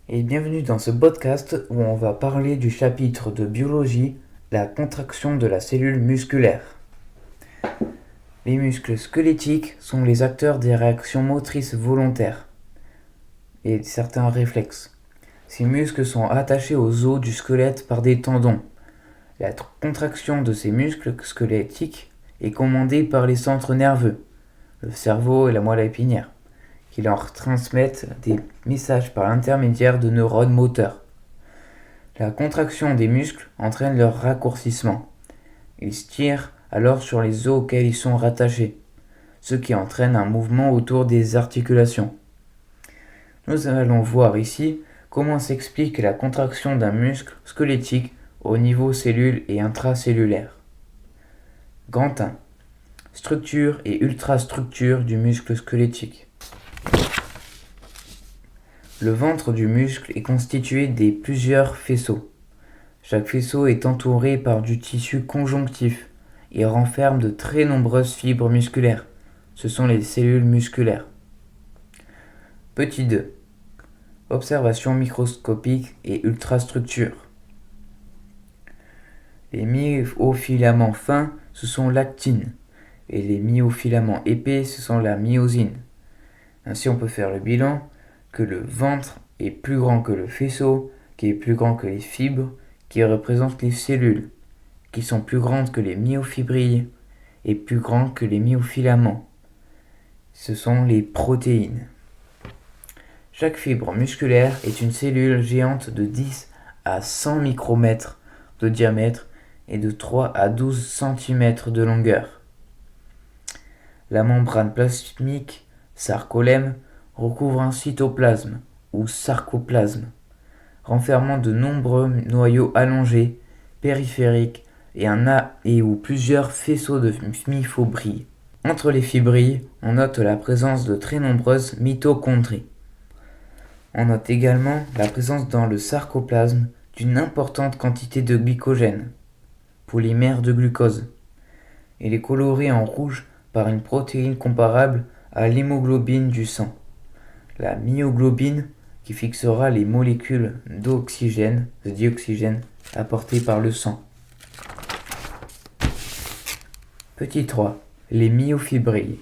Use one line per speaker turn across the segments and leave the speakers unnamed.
Et bienvenue dans ce podcast où on va parler du chapitre de biologie, la contraction de la cellule musculaire. Les muscles squelettiques sont les acteurs des réactions motrices volontaires et certains réflexes. Ces muscles sont attachés aux os du squelette par des tendons. La contraction de ces muscles squelettiques est commandée par les centres nerveux, le cerveau et la moelle épinière, qui leur transmettent des messages par l'intermédiaire de neurones moteurs. La contraction des muscles entraîne leur raccourcissement. Ils se tirent alors sur les os auxquels ils sont rattachés, ce qui entraîne un mouvement autour des articulations. Nous allons voir ici comment s'explique la contraction d'un muscle squelettique au niveau cellule et intracellulaire. Grand 1. Structure et ultrastructure du muscle squelettique. Le ventre du muscle est constitué de plusieurs faisceaux. Chaque faisceau est entouré par du tissu conjonctif et renferme de très nombreuses fibres musculaires. Ce sont les cellules musculaires. Petit 2. Observation microscopique et ultrastructure. Les myofilaments fins, ce sont l'actine, et les myofilaments épais, ce sont la myosine. Ainsi, on peut faire le bilan que le ventre est plus grand que le faisceau, qui est plus grand que les fibres, qui représentent les cellules, qui sont plus grandes que les myofibrilles et plus grands que les myofilaments. Ce sont les protéines. Chaque fibre musculaire est une cellule géante de 10 à 100 micromètres de diamètre et de 3 à 12 cm de longueur. La membrane plasmique, sarcolème, recouvre un cytoplasme ou sarcoplasme, renfermant de nombreux noyaux allongés, périphériques et ou plusieurs faisceaux de mifibrilles. Entre les fibrilles, on note la présence de très nombreuses mitochondries. On note également la présence dans le sarcoplasme d'une importante quantité de glycogène, polymère de glucose. Il est coloré en rouge par une protéine comparable à l'hémoglobine du sang. La myoglobine qui fixera les molécules d'oxygène, de dioxygène apportées par le sang. Petit 3. Les myofibrilles.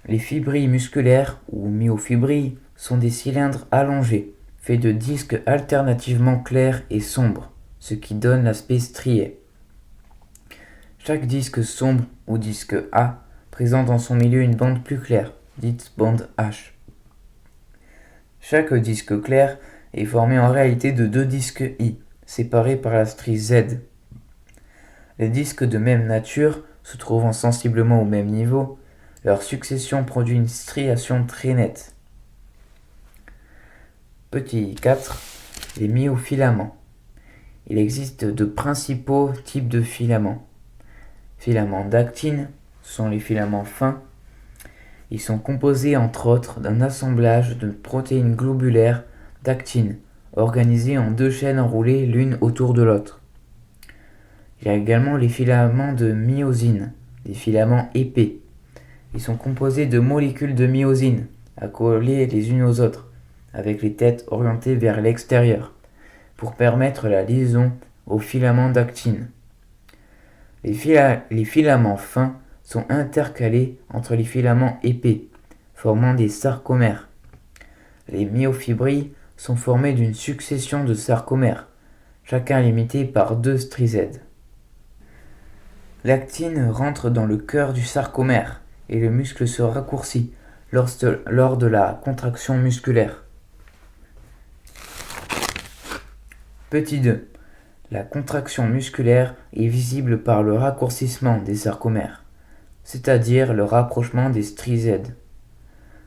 Les fibrilles musculaires ou myofibrilles sont des cylindres allongés, faits de disques alternativement clairs et sombres, ce qui donne l'aspect strié. Chaque disque sombre ou disque A présente dans son milieu une bande plus claire, dite bande H. Chaque disque clair est formé en réalité de deux disques I, séparés par la strie Z. Les disques de même nature, se trouvant sensiblement au même niveau, leur succession produit une striation très nette. Petit 4. Les myofilaments. Il existe de principaux types de filaments. Filaments d'actine, ce sont les filaments fins. Ils sont composés entre autres d'un assemblage de protéines globulaires d'actine, organisées en deux chaînes enroulées l'une autour de l'autre. Il y a également les filaments de myosine, des filaments épais. Ils sont composés de molécules de myosine, accolées les unes aux autres, avec les têtes orientées vers l'extérieur, pour permettre la liaison aux filaments d'actine. Les filaments fins sont intercalés entre les filaments épais, formant des sarcomères. Les myofibrilles sont formées d'une succession de sarcomères, chacun limité par deux stries Z. L'actine rentre dans le cœur du sarcomère et le muscle se raccourcit lors de la contraction musculaire. Petit 2. La contraction musculaire est visible par le raccourcissement des sarcomères, c'est-à-dire le rapprochement des stries Z.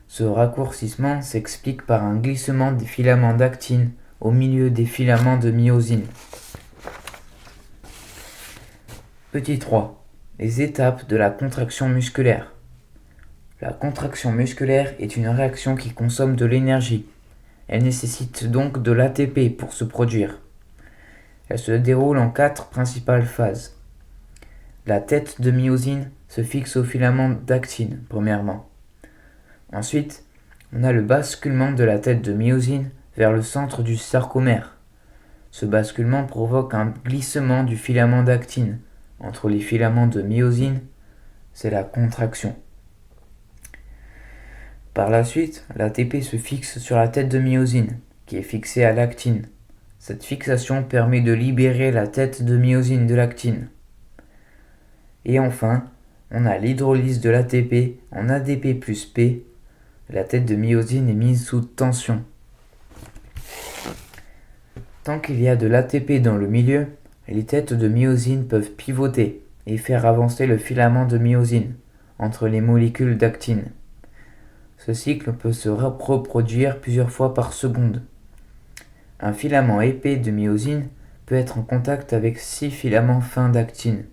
Ce raccourcissement s'explique par un glissement des filaments d'actine au milieu des filaments de myosine. Petit 3. Les étapes de la contraction musculaire. La contraction musculaire est une réaction qui consomme de l'énergie. Elle nécessite donc de l'ATP pour se produire. Elle se déroule en 4 principales phases. La tête de myosine se fixe au filament d'actine, premièrement. Ensuite, on a le basculement de la tête de myosine vers le centre du sarcomère. Ce basculement provoque un glissement du filament d'actine entre les filaments de myosine, c'est la contraction. Par la suite, l'ATP se fixe sur la tête de myosine, qui est fixée à l'actine. Cette fixation permet de libérer la tête de myosine de l'actine. Et enfin, on a l'hydrolyse de l'ATP en ADP plus P. La tête de myosine est mise sous tension. Tant qu'il y a de l'ATP dans le milieu, les têtes de myosine peuvent pivoter et faire avancer le filament de myosine entre les molécules d'actine. Ce cycle peut se reproduire plusieurs fois par seconde. Un filament épais de myosine peut être en contact avec 6 filaments fins d'actine.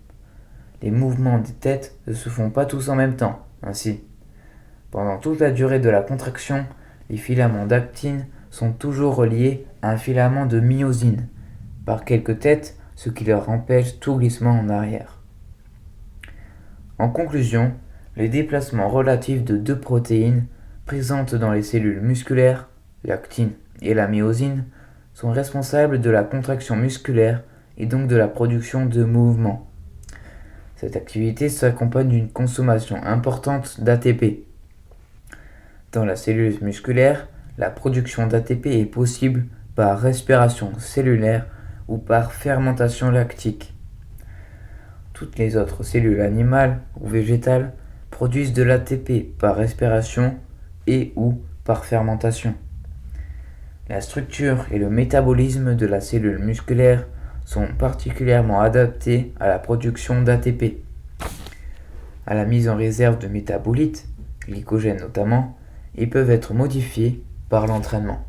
Les mouvements des têtes ne se font pas tous en même temps, ainsi. Pendant toute la durée de la contraction, les filaments d'actine sont toujours reliés à un filament de myosine par quelques têtes, ce qui leur empêche tout glissement en arrière. En conclusion, les déplacements relatifs de deux protéines présentes dans les cellules musculaires, l'actine et la myosine, sont responsables de la contraction musculaire et donc de la production de mouvements. Cette activité s'accompagne d'une consommation importante d'ATP. Dans la cellule musculaire, la production d'ATP est possible par respiration cellulaire ou par fermentation lactique. Toutes les autres cellules animales ou végétales produisent de l'ATP par respiration et ou par fermentation. La structure et le métabolisme de la cellule musculaire sont particulièrement adaptés à la production d'ATP, à la mise en réserve de métabolites, glycogène notamment, et peuvent être modifiés par l'entraînement.